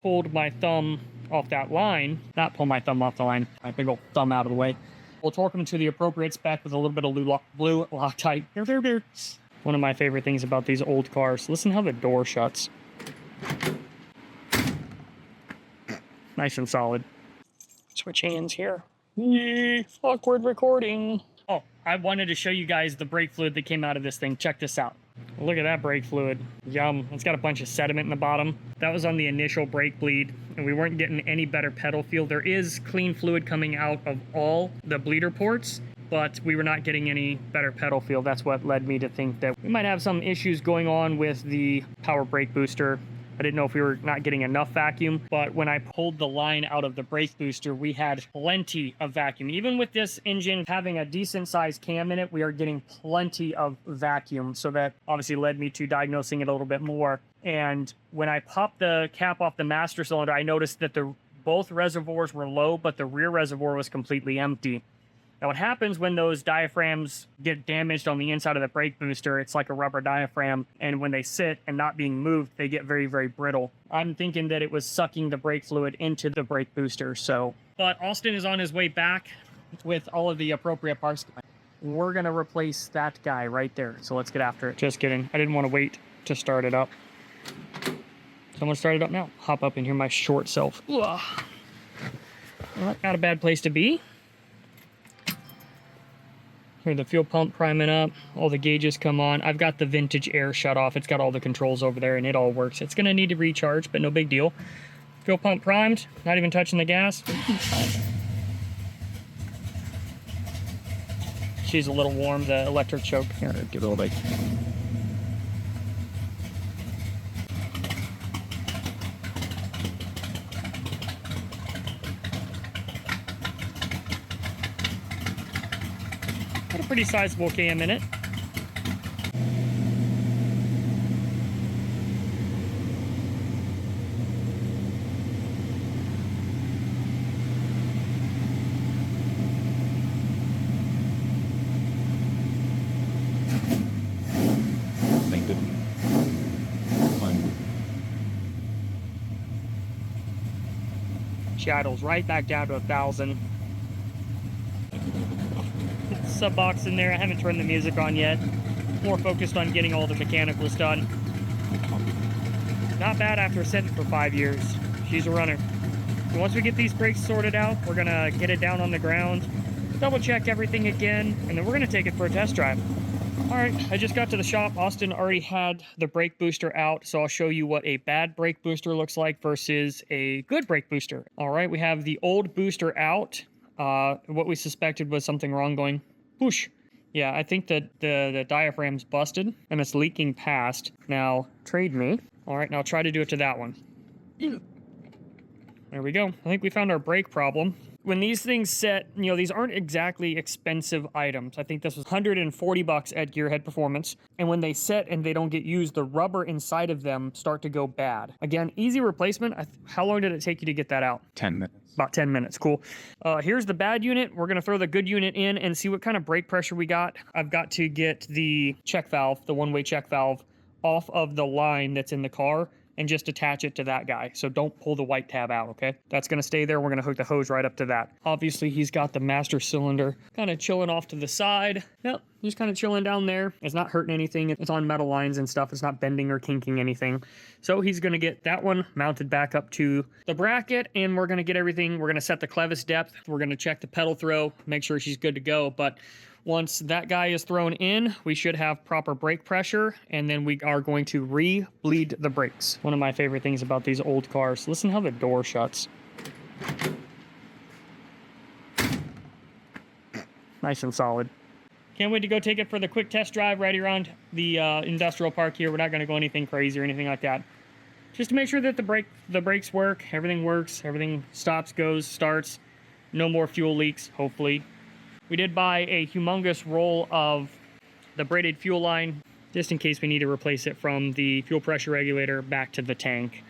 pulled my thumb off that line, not pull my thumb off the line, my big old thumb out of the way. We'll torque them to the appropriate spec with a little bit of blue Loctite. One of my favorite things about these old cars. Listen how the door shuts. Nice and solid. Switch hands here. Yee, awkward recording. Oh, I wanted to show you guys the brake fluid that came out of this thing. Check this out. Look at that brake fluid. Yum. It's got a bunch of sediment in the bottom. That was on the initial brake bleed, and we weren't getting any better pedal feel. There is clean fluid coming out of all the bleeder ports, but we were not getting any better pedal feel. That's what led me to think that we might have some issues going on with the power brake booster. I didn't know if we were not getting enough vacuum, but when I pulled the line out of the brake booster, we had plenty of vacuum. Even with this engine having a decent sized cam in it, we are getting plenty of vacuum. So that obviously led me to diagnosing it a little bit more. And when I popped the cap off the master cylinder, I noticed that both reservoirs were low, but the rear reservoir was completely empty. Now, what happens when those diaphragms get damaged on the inside of the brake booster, it's like a rubber diaphragm, and when they sit and not being moved, they get very, very brittle. I'm thinking that it was sucking the brake fluid into the brake booster, so. But Austin is on his way back with all of the appropriate parts. We're gonna replace that guy right there, so let's get after it. Just kidding, I didn't want to wait to start it up. So I'm gonna start it up now. Hop up in here, my short self. Well, not a bad place to be. Here, the fuel pump priming up, all the gauges come on. I've got the vintage air shut off. It's got all the controls over there and it all works. It's gonna need to recharge, but no big deal. Fuel pump primed, not even touching the gas. She's a little warm, the electric choke. Here, give it a little bit. Pretty sizable cam in it. She idles right back down to 1,000. Sub box in there. I haven't turned the music on yet. More focused on getting all the mechanicals done. Not bad after sitting for 5 years. She's a runner. So once we get these brakes sorted out, we're gonna get it down on the ground, double check everything again, and then we're gonna take it for a test drive. All right, I just got to the shop. Austin already had the brake booster out, so I'll show you what a bad brake booster looks like versus a good brake booster. All right, we have the old booster out. What we suspected was something wrong going. Whoosh. Yeah, I think that the diaphragm's busted and it's leaking past. Now, trade me. All right, now try to do it to that one. There we go. I think we found our brake problem. When these things set, you know, these aren't exactly expensive items. I think this was 140 bucks at Gearhead Performance. And when they set and they don't get used, the rubber inside of them start to go bad. Again, easy replacement. How long did it take you to get that out? 10 minutes. About 10 minutes, cool. Here's the bad unit. We're gonna throw the good unit in and see what kind of brake pressure we got. I've got to get the check valve, the one-way check valve, off of the line that's in the car and just attach it to that guy. So don't pull the white tab out, okay? That's gonna stay there. We're gonna hook the hose right up to that. Obviously, he's got the master cylinder kind of chilling off to the side. Yep, just kind of chilling down there. It's not hurting anything. It's on metal lines and stuff. It's not bending or kinking anything. So he's gonna get that one mounted back up to the bracket, and we're gonna get everything. We're gonna set the clevis depth. We're gonna check the pedal throw, make sure she's good to go. But once that guy is thrown in, we should have proper brake pressure, and then we are going to re-bleed the brakes. One of my favorite things about these old cars. Listen how the door shuts. Nice and solid. Can't wait to go take it for the quick test drive right around the industrial park here. We're not going to go anything crazy or anything like that. Just to make sure that the brakes work, everything stops, goes, starts. No more fuel leaks, hopefully. We did buy a humongous roll of the braided fuel line, just in case we need to replace it from the fuel pressure regulator back to the tank.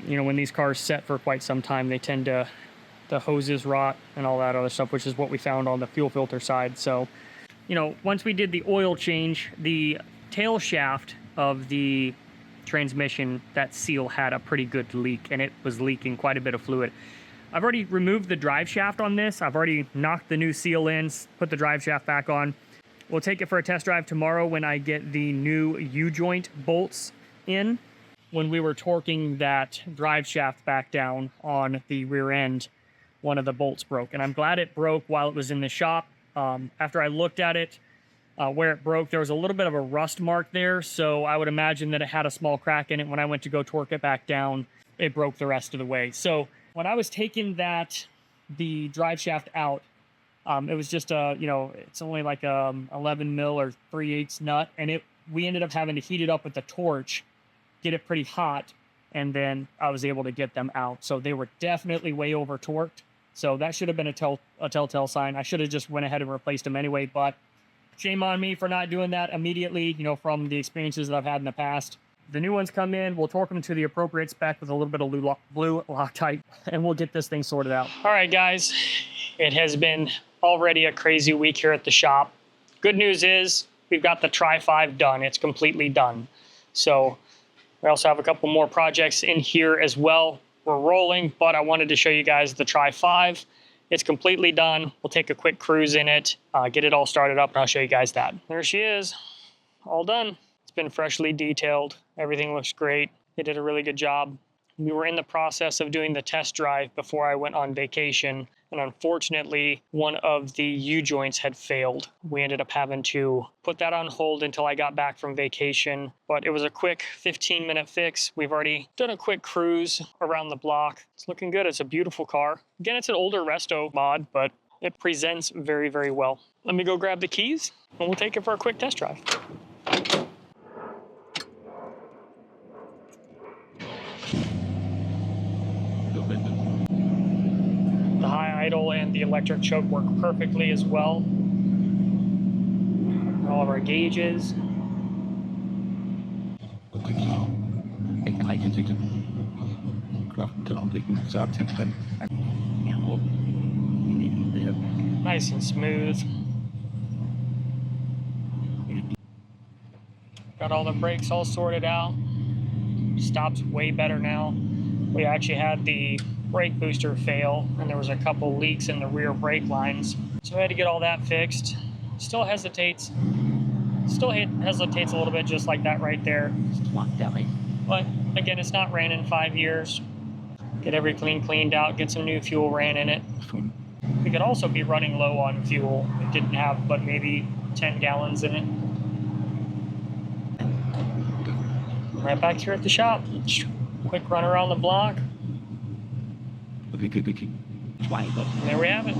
You know, when these cars set for quite some time, they tend to, the hoses rot and all that other stuff, which is what we found on the fuel filter side. So, you know, once we did the oil change, the tail shaft of the transmission, that seal had a pretty good leak, and it was leaking quite a bit of fluid. I've already removed the drive shaft on this. I've already knocked the new seal in, put the drive shaft back on. We'll take it for a test drive tomorrow when I get the new U-joint bolts in. When we were torquing that drive shaft back down on the rear end, one of the bolts broke. And I'm glad it broke while it was in the shop. After I looked at it, where it broke, there was a little bit of a rust mark there. So I would imagine that it had a small crack in it. When I went to go torque it back down, it broke the rest of the way. So when I was taking the drive shaft out, it was just a, it's only like a 11 mil or 3/8 nut. And we ended up having to heat it up with the torch, get it pretty hot, and then I was able to get them out. So they were definitely way over torqued. So that should have been a telltale sign. I should have just went ahead and replaced them anyway, but shame on me for not doing that immediately, from the experiences that I've had in the past. The new ones come in, we'll torque them to the appropriate spec with a little bit of blue Loctite, and we'll get this thing sorted out. All right, guys, it has been already a crazy week here at the shop. Good news is we've got the Tri Five done. It's completely done. So we also have a couple more projects in here as well. We're rolling, but I wanted to show you guys the Tri Five. It's completely done. We'll take a quick cruise in it, get it all started up, and I'll show you guys that. There she is, all done. It's been freshly detailed. Everything looks great. They did a really good job. We were in the process of doing the test drive before I went on vacation, and unfortunately, one of the U-joints had failed. We ended up having to put that on hold until I got back from vacation, but it was a quick 15-minute fix. We've already done a quick cruise around the block. It's looking good. It's a beautiful car. Again, it's an older resto mod, but it presents very, very well. Let me go grab the keys, and we'll take it for a quick test drive. The high idle and the electric choke work perfectly as well. All of our gauges. Nice and smooth. Got all the brakes all sorted out. Stops way better now. We actually had the brake booster fail, and there was a couple leaks in the rear brake lines. So I had to get all that fixed. Still hesitates a little bit, just like that right there. But again, it's not ran in 5 years. Get everything cleaned out, get some new fuel ran in it. We could also be running low on fuel. It didn't have but maybe 10 gallons in it. Right back here at the shop. Quick run around the block. And there we have it.